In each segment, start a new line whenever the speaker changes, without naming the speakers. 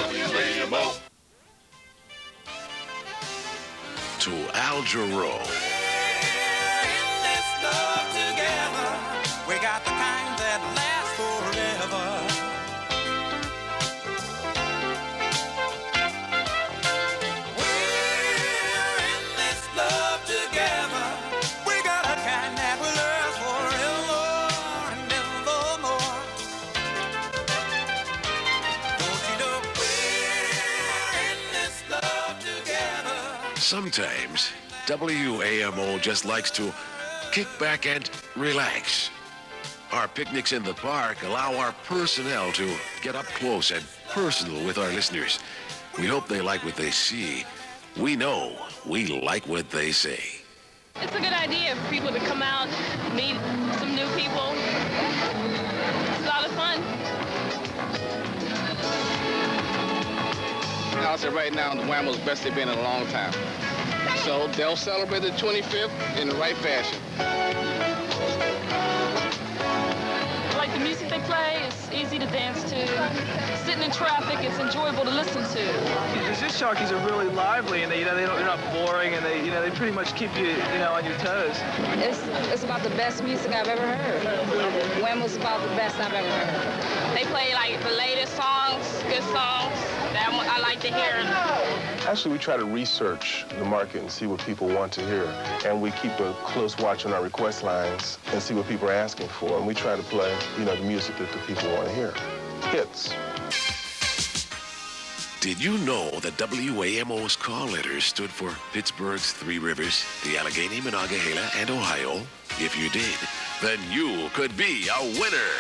WAMO. To Al Jarreau.
We got the kind that lasts forever. We're in this love together. We got a kind that will last forever and evermore. Don't you know we're in this love together?
Sometimes WAMO just likes to kick back and relax. Our picnics in the park allow our personnel to get up close and personal with our listeners. We hope they like what they see. We know we like what they say.
It's a good idea for people to come out, meet some new people. It's a lot of fun.
I'll say right now, the Whammo's best they've been in a long time. So they'll celebrate the 25th in the right fashion.
Like the music they play, it's easy to dance to. Sitting in traffic, it's enjoyable to listen to.
The disc jockeys are really lively, and they're not boring, and they pretty much keep you, on your toes.
It's about the best music I've ever heard. Whammo's about the best I've ever heard.
They play like the latest songs, good songs that I like to hear.
Actually, we try to research the market and see what people want to hear. And we keep a close watch on our request lines and see what people are asking for. And we try to play, the music that the people want to hear. Hits.
Did you know that WAMO's call letters stood for Pittsburgh's Three Rivers, the Allegheny, Monongahela, and Ohio? If you did, then you could be a winner.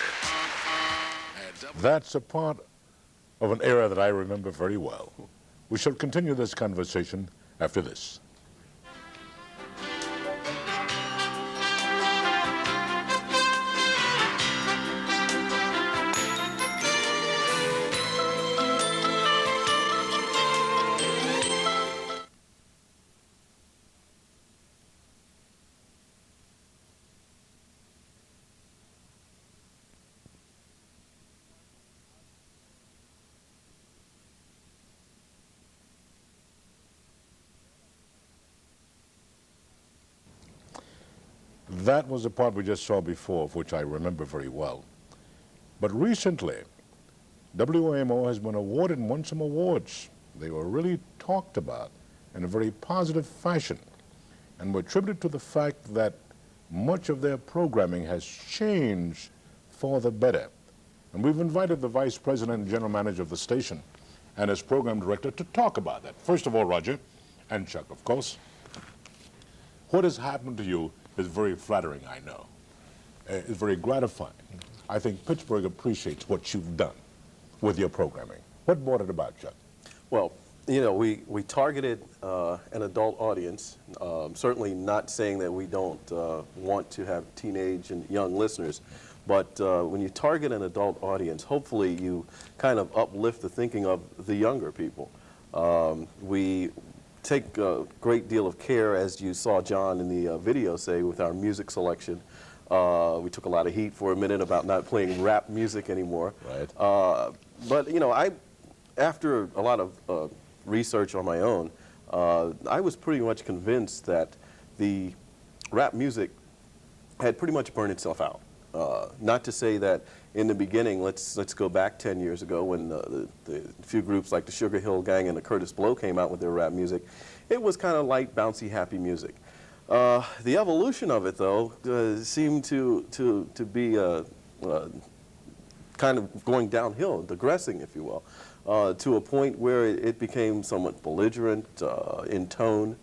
That's a part of an era that I remember very well. We shall continue this conversation after this. That was the part we just saw before, of which I remember very well. But recently, WAMO has been awarded and won some awards. They were really talked about in a very positive fashion, and were attributed to the fact that much of their programming has changed for the better. And we've invited the Vice President and General Manager of the station and his Program Director to talk about that. First of all, Roger, and Chuck, of course, what has happened to you is very flattering, I know. It's very gratifying. I think Pittsburgh appreciates what you've done with your programming. What brought it about, Chuck?
Well, we targeted an adult audience, certainly not saying that we don't want to have teenage and young listeners, but when you target an adult audience, hopefully you kind of uplift the thinking of the younger people. We take a great deal of care, as you saw John in the video say, with our music selection. We took a lot of heat for a minute about not playing rap music anymore.
Right.
But after a lot of research on my own, I was pretty much convinced that the rap music had pretty much burned itself out. Not to say that in the beginning, let's go back 10 years ago when the few groups like the Sugar Hill Gang and the Curtis Blow came out with their rap music. It was kind of light, bouncy, happy music. The evolution of it, though, seemed to be kind of going downhill, digressing, if you will, to a point where it became somewhat belligerent in tone,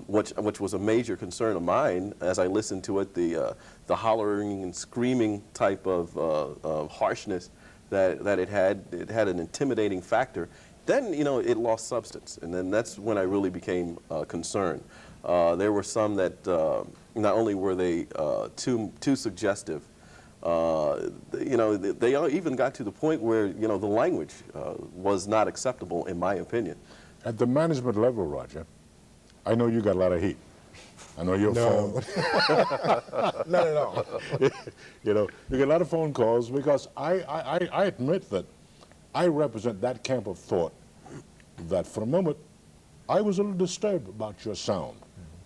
which was a major concern of mine as I listened to it, the hollering and screaming type of harshness that it had. It had an intimidating factor. Then, it lost substance, and then that's when I really became concerned. There were some that not only were they too suggestive, they even got to the point where, the language was not acceptable, in my opinion.
At the management level, Roger, I know you got a lot of heat. I know your phone.
Not at all.
You get a lot of phone calls because I admit that I represent that camp of thought that for a moment I was a little disturbed about your sound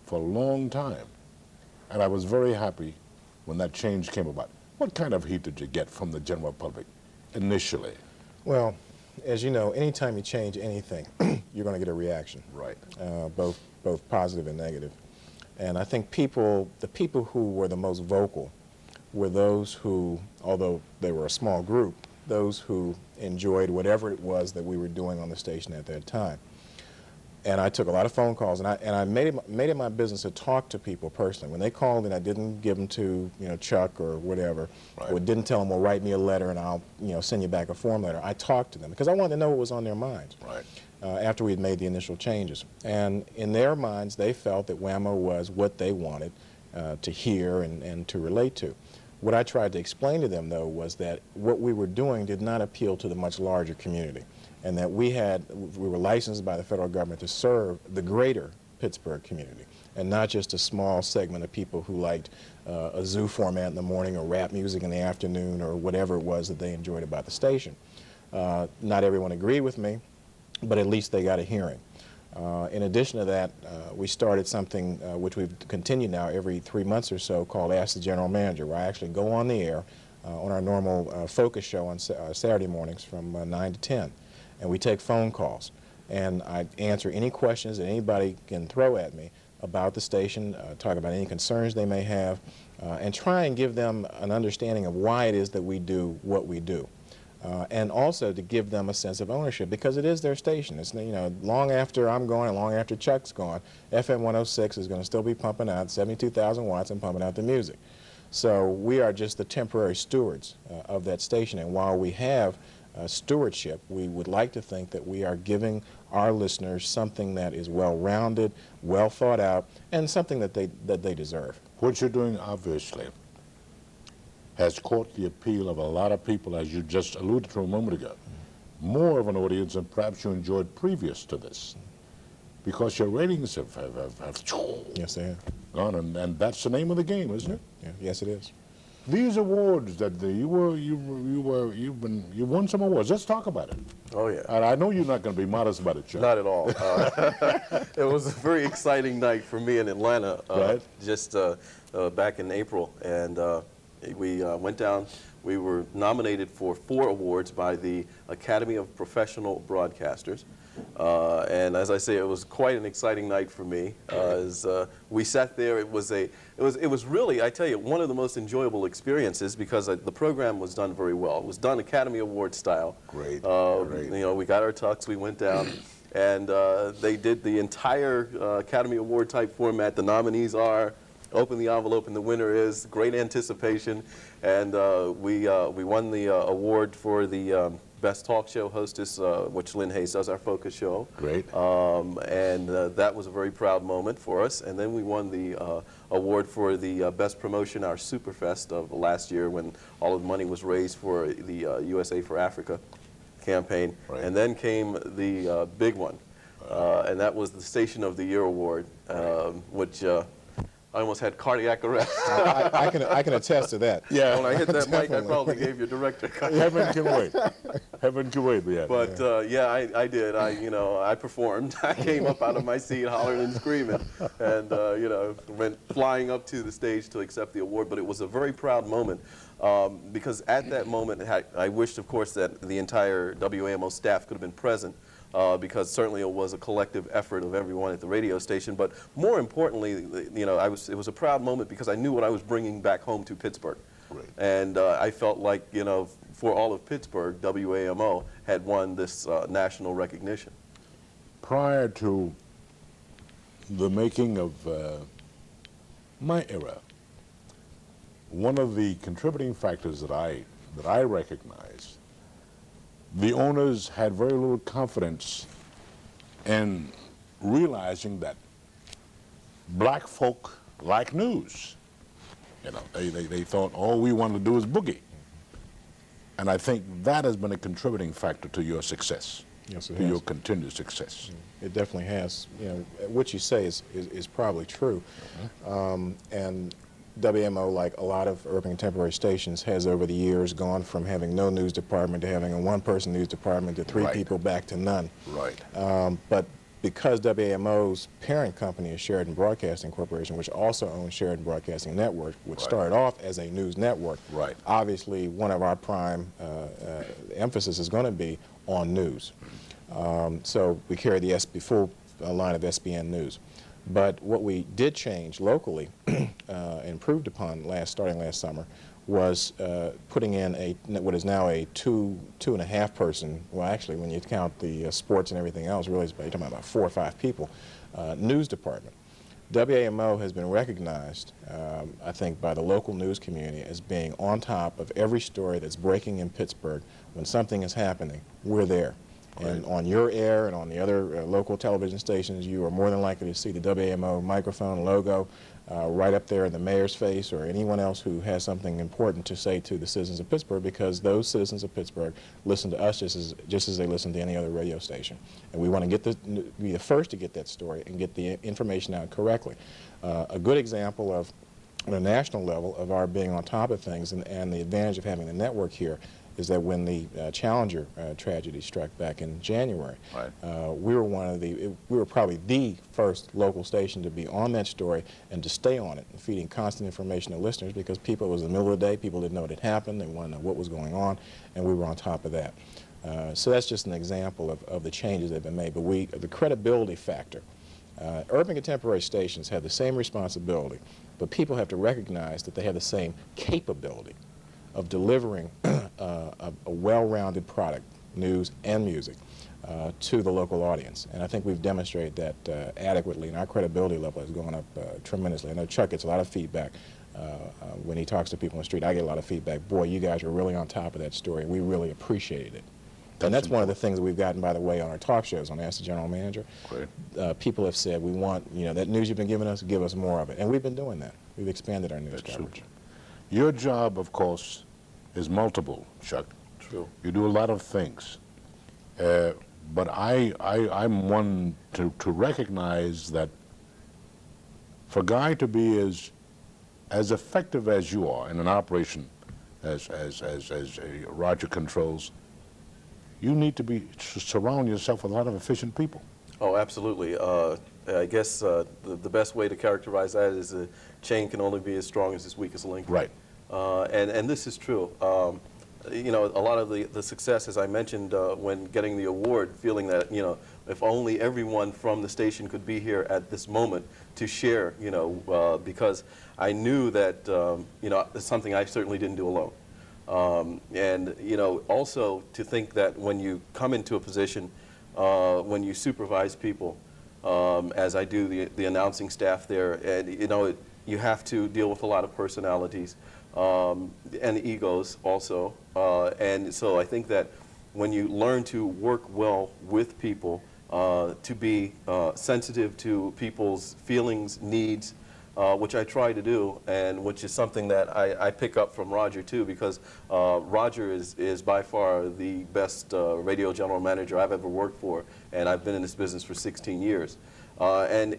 for a long time. And I was very happy when that change came about. What kind of heat did you get from the general public initially?
Well, as you know, anytime you change anything, you're going to get a reaction.
Right.
Both positive and negative. And I think the people who were the most vocal were those who, although they were a small group, those who enjoyed whatever it was that we were doing on the station at that time. And I took a lot of phone calls, and I made it my business to talk to people personally. When they called and I didn't give them to Chuck or whatever,
right.
or didn't tell them, well, write me a letter and I'll send you back a form letter. I talked to them because I wanted to know what was on their minds.
Right.
After we had made the initial changes. And in their minds, they felt that WAMO was what they wanted to hear and to relate to. What I tried to explain to them, though, was that what we were doing did not appeal to the much larger community, and that we were licensed by the federal government to serve the greater Pittsburgh community, and not just a small segment of people who liked a zoo format in the morning or rap music in the afternoon or whatever it was that they enjoyed about the station. Not everyone agreed with me, but at least they got a hearing. In addition to that, we started something which we've continued now every 3 months or so called Ask the General Manager, where I actually go on the air on our normal focus show on Saturday mornings from 9 to 10. And we take phone calls. And I answer any questions that anybody can throw at me about the station, talk about any concerns they may have, and try and give them an understanding of why it is that we do what we do. And also to give them a sense of ownership, because it is their station. It's, long after I'm gone and long after Chuck's gone, FM 106 is going to still be pumping out 72,000 watts and pumping out the music. So we are just the temporary stewards of that station. And while we have stewardship, we would like to think that we are giving our listeners something that is well-rounded, well thought out, and something that they deserve.
What you're doing, obviously, has caught the appeal of a lot of people, as you just alluded to a moment ago. More of an audience than perhaps you enjoyed previous to this, because your ratings have
Yes, they have.
gone, and that's the name of the game, isn't it?
Yeah, yes, it is.
These awards that you won some awards. Let's talk about it.
Oh, yeah.
And I know you're not going to be modest about it, Chuck.
Not at all. It was a very exciting night for me in Atlanta,
Right.
just back in April, and we went down. We were nominated for 4 awards by the Academy of Professional Broadcasters. And as I say, it was quite an exciting night for me. As we sat there, it was really, I tell you, one of the most enjoyable experiences, because the program was done very well. It was done Academy Award style.
Great.
Great. We got our tux, we went down, and they did the entire Academy Award type format. The nominees are, open the envelope, and the winner is. Great anticipation, and we won the award for the Best Talk Show Hostess, which Lynn Hayes does, our focus show.
Great.
And that was a very proud moment for us. And then we won the award for the Best Promotion, our Superfest of last year, when all of the money was raised for the USA for Africa campaign.
Right.
And then came the big one, and that was the Station of the Year award, which I almost had cardiac arrest.
I can attest to that.
Yeah.
When I hit that mic, I probably gave your director.
Heaven can wait. Heaven can wait, yeah.
But yeah, I did. I performed. I came up out of my seat, hollering and screaming, and went flying up to the stage to accept the award. But it was a very proud moment, because at that moment, I wished, of course, that the entire WAMO staff could have been present. Because certainly it was a collective effort of everyone at the radio station. But more importantly, it was a proud moment because I knew what I was bringing back home to Pittsburgh.
Great.
And I felt like, for all of Pittsburgh, WAMO had won this national recognition.
Prior to the making of my era, one of the contributing factors that I recognized, the owners had very little confidence in realizing that black folk like news. They thought all we wanted to do is boogie. And I think that has been a contributing factor to your success,
Yes, it
to
has.
your continued success.
It definitely has. What you say is probably true. And WMO, like a lot of urban contemporary stations, has over the years gone from having no news department to having a one-person news department to three
Right.
people back to none.
Right.
But because WMO's parent company is Sheridan Broadcasting Corporation, which also owns Sheridan Broadcasting Network, which
Right.
started off as a news network,
Right.
obviously one of our prime emphasis is going to be on news. So we carry the full line of SBN News. But what we did change locally, improved upon starting last summer, was putting in what is now a two and a half person, well actually when you count the sports and everything else, really you're talking about 4 or 5 people, news department. WAMO has been recognized, I think, by the local news community as being on top of every story that's breaking in Pittsburgh. When something is happening, we're there. And on your air and on the other local television stations, you are more than likely to see the WMO microphone logo right up there in the mayor's face or anyone else who has something important to say to the citizens of Pittsburgh, because those citizens of Pittsburgh listen to us just as they listen to any other radio station. And we want to be the first to get that story and get the information out correctly. A good example of, on a national level, of our being on top of things and the advantage of having the network here is that when the Challenger tragedy struck back in January,
Right.
we were probably the first local station to be on that story and to stay on it, and feeding constant information to listeners, because it was in the middle of the day, people didn't know what had happened, they wanted to know what was going on, and we were on top of that. So that's just an example of the changes that have been made. But the credibility factor, urban contemporary stations have the same responsibility, but people have to recognize that they have the same capability of delivering a well-rounded product, news and music, to the local audience. And I think we've demonstrated that adequately, and our credibility level has gone up tremendously. I know Chuck gets a lot of feedback when he talks to people on the street. I get a lot of feedback. Boy, you guys are really on top of that story, and we really appreciated it. And that's one of the things that we've gotten, by the way, on our talk shows on Ask the General Manager.
Great.
People have said, we want, that news you've been giving us, give us more of it. And we've been doing that. We've expanded our news
That's
coverage.
super. Your job, of course, is multiple, Chuck.
True.
You do a lot of things. But I'm one to recognize that for a guy to be as effective as you are in an operation as Roger controls, you need to surround yourself with a lot of efficient people.
Oh, absolutely. I guess the best way to characterize that is a chain can only be as strong as its weakest link.
Right.
And this is true. A lot of the success, as I mentioned, when getting the award, feeling that, if only everyone from the station could be here at this moment to share, because I knew that, it's something I certainly didn't do alone. And also to think that when you come into a position, when you supervise people, as I do the announcing staff there, and you have to deal with a lot of personalities and egos also. And so I think that when you learn to work well with people, to be sensitive to people's feelings, needs, which I try to do, and which is something that I pick up from Roger too, because Roger is by far the best radio general manager I've ever worked for, and I've been in this business for 16 years. And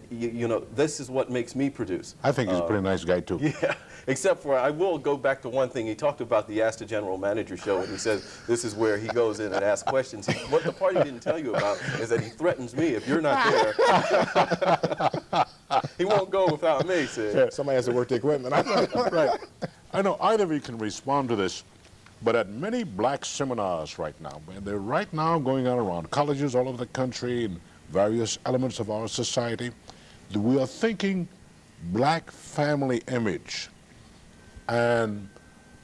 this is what makes me produce.
I think he's a pretty nice guy too.
Yeah, except for I will go back to one thing. He talked about the Ask the General Manager show, and he says this is where he goes in and asks questions. What the part he didn't tell you about is that he threatens me if you're not there. He won't go without me, Sid.
Somebody has to work the equipment.
Right. I know either of you can respond to this, but at many black seminars right now, they're right now going on around colleges all over the country and various elements of our society, we are thinking black family image. And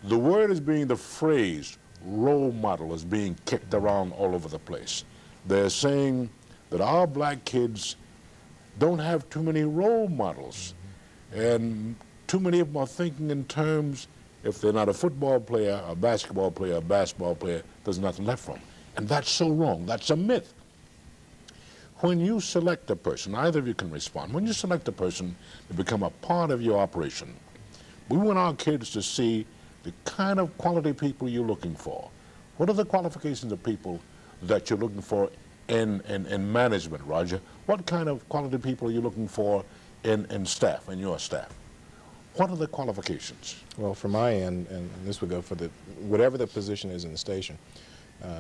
the phrase role model is being kicked around all over the place. They're saying that our black kids don't have too many role models. And too many of them are thinking in terms, if they're not a football player, a basketball player, there's nothing left for them. And that's so wrong. That's a myth. When you select a person, either of you can respond, when you select a person to become a part of your operation, we want our kids to see the kind of quality people you're looking for. What are the qualifications of people that you're looking for in management, Roger? What kind of quality people are you looking for in staff, in your staff? What are the qualifications?
Well, from my end, and this would go for whatever the position is in the station,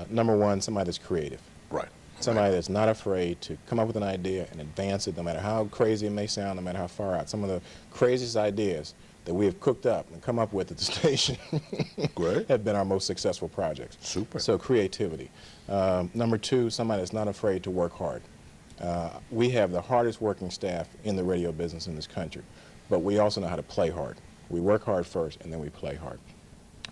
number one, somebody that's creative.
Right.
Somebody that's not afraid to come up with an idea and advance it, no matter how crazy it may sound, no matter how far out. Some of the craziest ideas that we have cooked up and come up with at the station
Great.
have been our most successful projects.
Super.
So creativity. Number two, somebody that's not afraid to work hard. We have the hardest working staff in the radio business in this country, but we also know how to play hard. We work hard first, and then we play hard.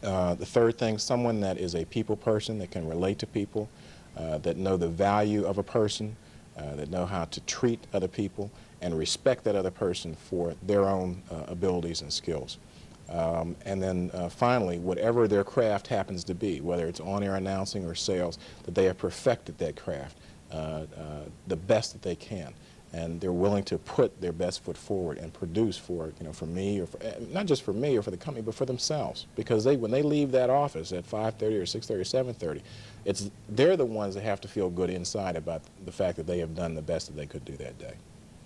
The third thing, someone that is a people person, that can relate to people, that know the value of a person, that know how to treat other people, and respect that other person for their own abilities and skills. And then finally, whatever their craft happens to be, whether it's on-air announcing or sales, that they have perfected that craft the best that they can. And they're willing to put their best foot forward and produce for, for me, or for, not just for me or for the company, but for themselves. Because when they leave that office at 5:30 or 6:30 or 7:30, they're the ones that have to feel good inside about the fact that they have done the best that they could do that day.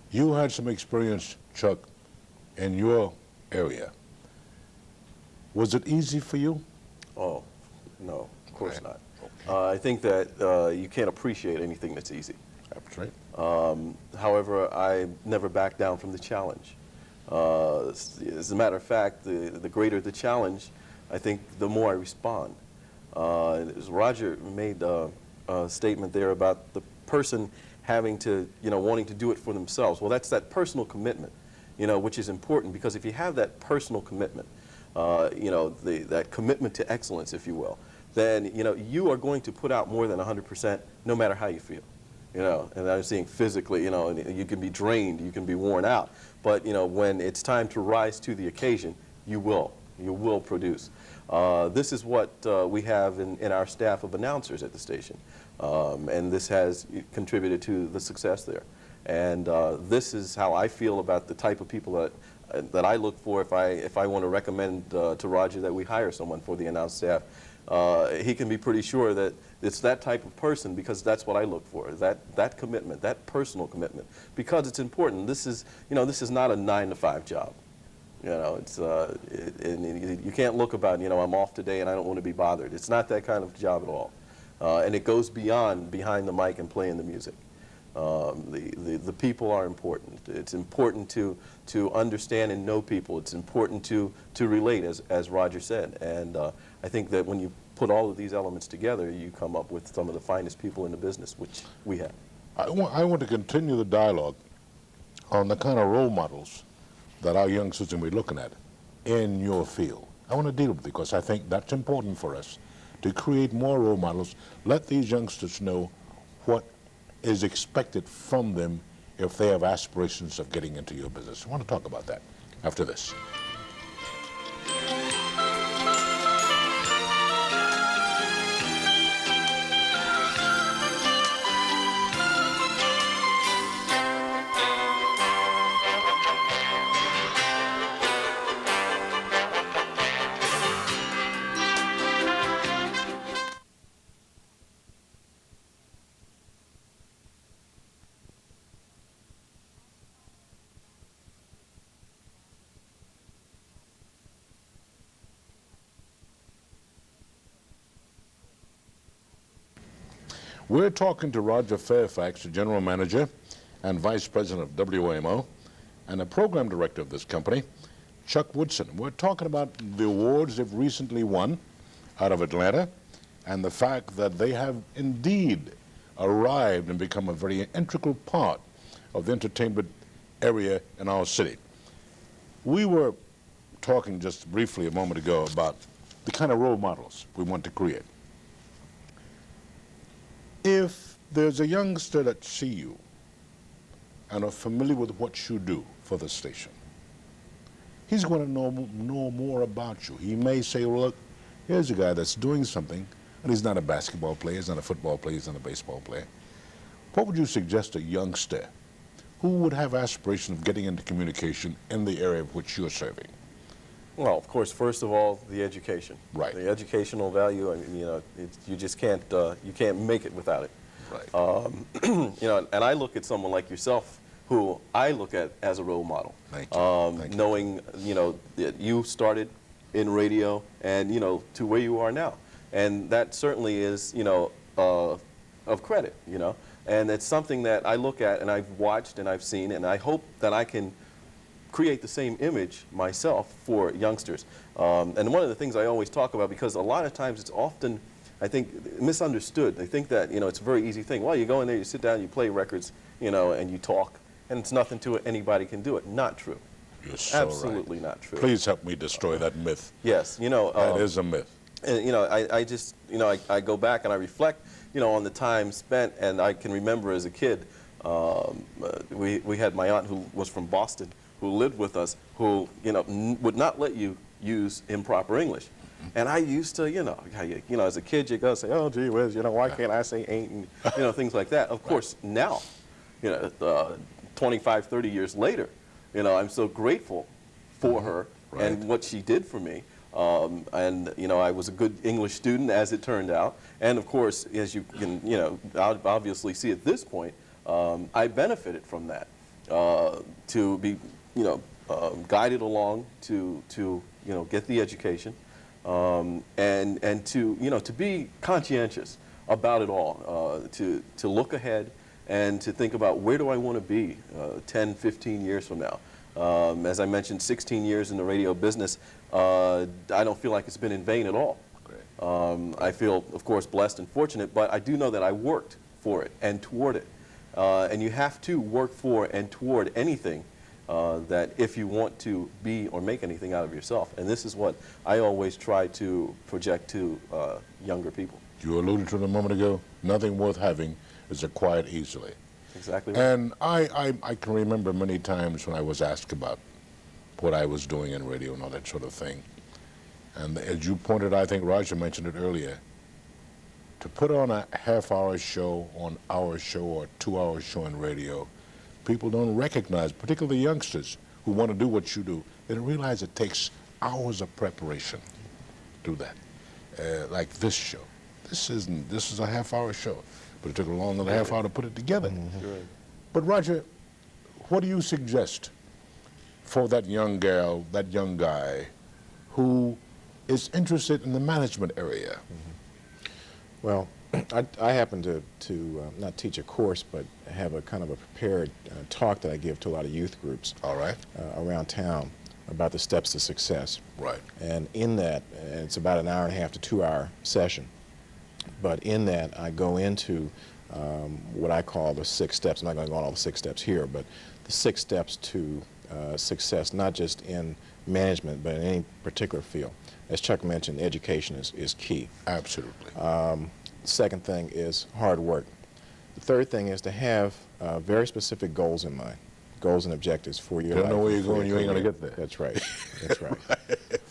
You had some experience, Chuck, in your area. Was it easy for you?
Oh, no, of course not. I think that you can't appreciate anything that's easy.
That's right.
However, I never back down from the challenge. As a matter of fact, the greater the challenge, I think the more I respond. As Roger made a statement there about the person having to, wanting to do it for themselves. Well, that's that personal commitment, which is important, because if you have that personal commitment, that commitment to excellence, if you will, then, you are going to put out more than 100% no matter how you feel. And I'm saying physically, and you can be drained, you can be worn out, but, when it's time to rise to the occasion, you will produce. This is what we have in our staff of announcers at the station, and this has contributed to the success there. And this is how I feel about the type of people that I look for if I want to recommend to Roger that we hire someone for the announce staff. He can be pretty sure that it's that type of person, because that's what I look for, that commitment, that personal commitment, because it's important. This is not a 9-to-5 job. And you can't look about, I'm off today and I don't want to be bothered. It's not that kind of job at all. And it goes behind the mic and playing the music. The people are important. It's important to understand and know people. It's important to relate, as Roger said. And I think that when you put all of these elements together, you come up with some of the finest people in the business, which we have.
I want to continue the dialogue on the kind of role models that our youngsters will be looking at in your field. I want to deal with it because I think that's important for us, to create more role models. Let these youngsters know what is expected from them if they have aspirations of getting into your business. I want to talk about that after this. We're talking to Roger Fairfax, the General Manager and Vice President of WAMO, and the Program Director of this company, Chuck Woodson. We're talking about the awards they've recently won out of Atlanta, and the fact that they have indeed arrived and become a very integral part of the entertainment area in our city. We were talking just briefly a moment ago about the kind of role models we want to create. If there's a youngster that see you and are familiar with what you do for the station, he's going to know more about you. He may say, well, look, here's a guy that's doing something, and he's not a basketball player, he's not a football player, he's not a baseball player. What would you suggest a youngster who would have aspirations of getting into communication in the area of which you're serving?
Well, of course, first of all, the education.
Right.
The educational value. I mean, you just can't make it without it.
Right.
And I look at someone like yourself who I look at as a role model.
Thank you. Thank you.
Knowing, that you started in radio and, to where you are now. And that certainly is, of credit, And it's something that I look at and I've watched and I've seen, and I hope that I can create the same image myself for youngsters. And one of the things I always talk about, because a lot of times it's often, I think, misunderstood. They think that, it's a very easy thing. Well, you go in there, you sit down, you play records, and you talk, and it's nothing to it. Anybody can do it. Not true.
You're so
Absolutely
right.
not true.
Please help me destroy that myth.
Yes,
that is a myth.
And, I just, I go back and I reflect, on the time spent, and I can remember as a kid, we had my aunt who was from Boston, who lived with us, who, would not let you use improper English. And I used to, as a kid, you go say, oh, gee whiz, why can't I say ain't, and, things like that. Of course, now, 25, 30 years later, I'm so grateful for her and what she did for me. And, I was a good English student, as it turned out. And, of course, as you can, obviously see at this point, I benefited from that to be, guided along to get the education and to be conscientious about it all, to look ahead and to think about where do I want to be 10, 15 years from now. As I mentioned, 16 years in the radio business, I don't feel like it's been in vain at all. I feel, of course, blessed and fortunate, but I do know that I worked for it and toward it. And you have to work for and toward anything that if you want to be or make anything out of yourself. And this is what I always try to project to younger people.
You alluded to it a moment ago, nothing worth having is acquired easily.
Exactly right.
And I can remember many times when I was asked about what I was doing in radio and all that sort of thing. And as you pointed, I think Roger mentioned it earlier, to put on a half-hour show on our show or 2-hour show in radio, people don't recognize, particularly youngsters who want to do what you do, they don't realize it takes hours of preparation to do that. Like this show. This is a half-hour show, but it took a longer than a half hour to put it together.
Sure.
But Roger, what do you suggest for that young girl, that young guy, who is interested in the management area?
Well, I happen to not teach a course, but have a kind of a prepared talk that I give to a lot of youth groups around town about the steps to success.
Right.
And in that, it's about an hour and a half to 2-hour session. But in that, I go into what I call the 6 steps. I'm not going to go on all the 6 steps here, but the 6 steps to success, not just in management, but in any particular field. As Chuck mentioned, education is key.
Absolutely.
Second thing is hard work. The third thing is to have very specific goals in mind, goals and objectives for your life.
Don't know where you're going, you ain't going to get there.
That's right. That's right.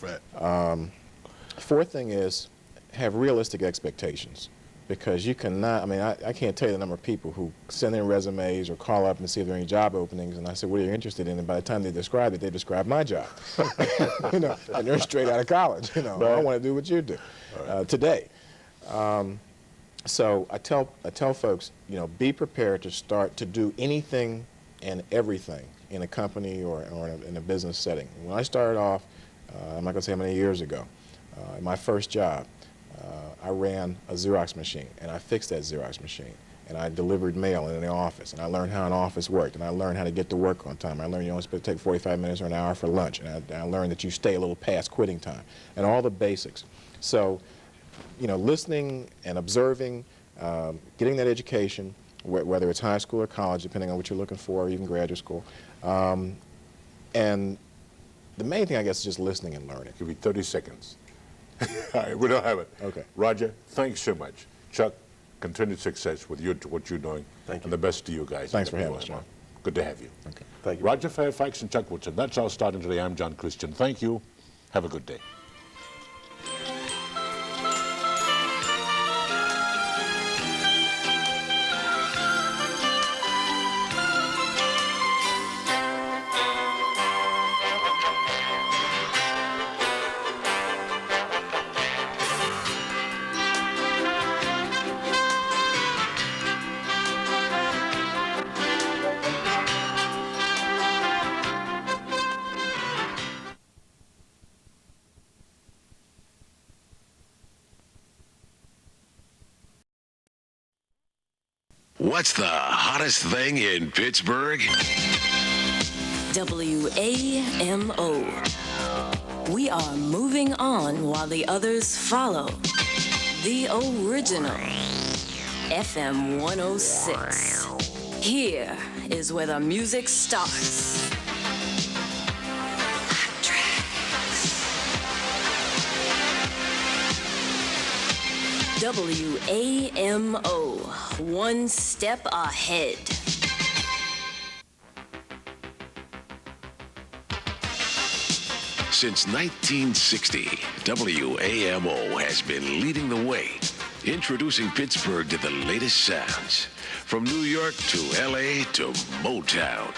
Right.
Fourth thing is have realistic expectations, because you cannot, I can't tell you the number of people who send in resumes or call up and see if there are any job openings, and I say, what are you interested in? And by the time they describe it, they describe my job. And they're straight out of college. I want to do what you do today. So I tell folks, be prepared to start to do anything and everything in a company or in a business setting. When I started off, I'm not going to say how many years ago, in my first job, I ran a Xerox machine, and I fixed that Xerox machine, and I delivered mail in the office, and I learned how an office worked, and I learned how to get to work on time. I learned you only supposed to take 45 minutes or an hour for lunch, and I learned that you stay a little past quitting time, and all the basics. So, listening and observing, getting that education, whether it's high school or college, depending on what you're looking for, or even graduate school, and the main thing, I guess, is just listening and learning.
Give me 30 seconds. All right, we don't have it.
Okay.
Roger, thanks so much. Chuck, continued success with what you're doing.
Thank you.
And the best to you guys.
Thanks for having us, John.
Good to have you.
Okay.
Thank you.
Roger Fairfax and Chuck Woodson. That's our starting today. I'm John Christian. Thank you. Have a good day.
What's the hottest thing in Pittsburgh?
WAMO. We are moving on while the others follow. The original FM 106. Here is where the music starts. Hot tracks. WAMO. One step ahead.
Since 1960, WAMO has been leading the way, introducing Pittsburgh to the latest sounds, from New York to LA to Motown.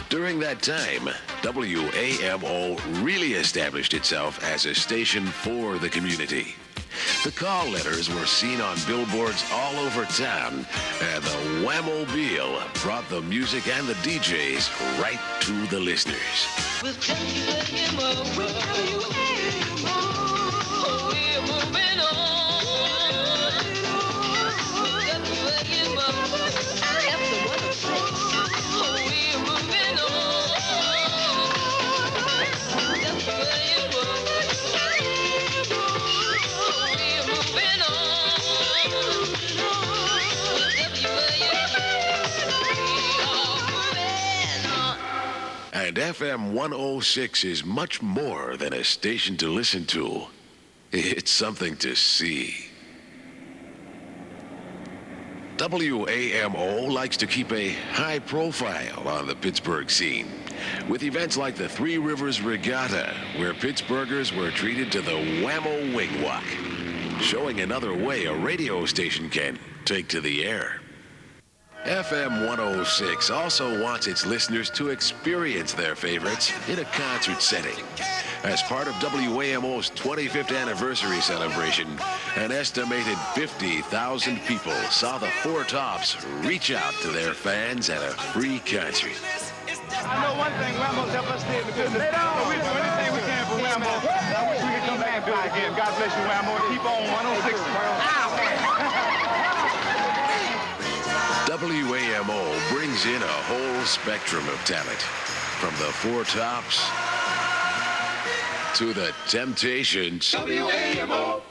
During that time, WAMO really established itself as a station for the community. The call letters were seen on billboards all over town, and the Wham-O-Mobile brought the music and the DJs right to the listeners.
We're moving on.
And FM 106 is much more than a station to listen to. It's something to see. WAMO likes to keep a high profile on the Pittsburgh scene, with events like the Three Rivers Regatta, where Pittsburghers were treated to the Wham-O Wing Walk, showing another way a radio station can take to the air. FM 106 also wants its listeners to experience their favorites in a concert setting. As part of WAMO's 25th anniversary celebration, an estimated 50,000 people saw the Four Tops reach out to their fans at a free concert.
I know one thing, Wham-O's helped us stay in the business. We do anything we can for Wham-O. I wish we could come back and do it again. God bless you, Wham-O. Keep on 106.
WAMO brings in a whole spectrum of talent, from the Four Tops to the Temptations.
WAMO,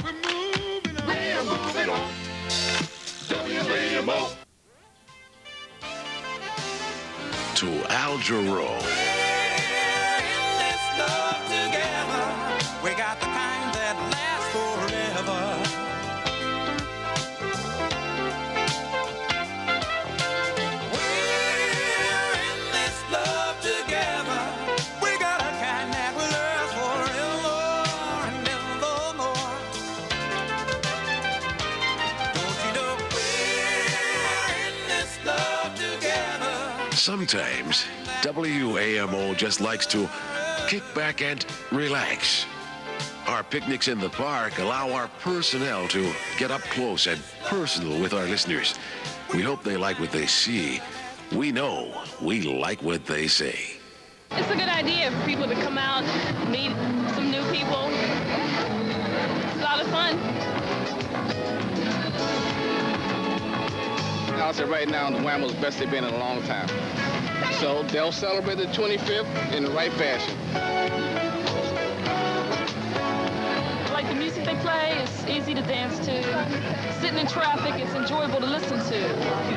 we're moving on. WAMO.
To Al Jarreau.
We got the kind that lasts forever.
Sometimes WAMO just likes to kick back and relax. Our picnics in the park allow our personnel to get up close and personal with our listeners. We hope they like what they see. We know we like what they say.
It's a good idea for people to come out, meet some new people. It's a lot of fun.
I'll say right now, the Wham-O's best they've been in a long time. So they'll celebrate the 25th in the right fashion.
I like the music they play. It's easy to dance to. Sitting in traffic, it's enjoyable to listen to.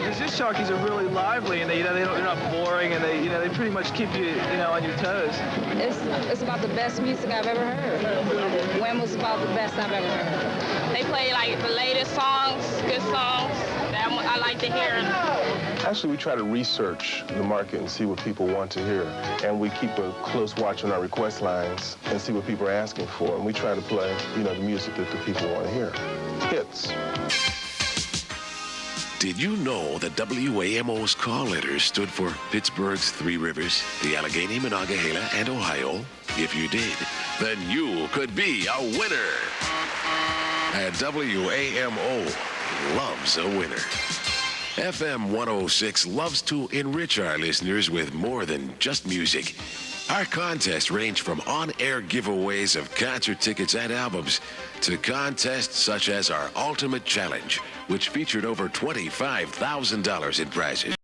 The disc jockeys are really lively, and they're not boring, and they pretty much keep you, on your toes.
It's about the best music I've ever heard. Wham-O's about the best I've ever heard.
They play like the latest songs, good songs. I like to hear them.
Actually, we try to research the market and see what people want to hear. And we keep a close watch on our request lines and see what people are asking for. And we try to play, the music that the people want to hear. Hits.
Did you know that WAMO's call letters stood for Pittsburgh's Three Rivers, the Allegheny, Monongahela, and Ohio? If you did, then you could be a winner. And WAMO loves a winner. FM 106 loves to enrich our listeners with more than just music. Our contests range from on-air giveaways of concert tickets and albums to contests such as our Ultimate Challenge, which featured over $25,000 in prizes.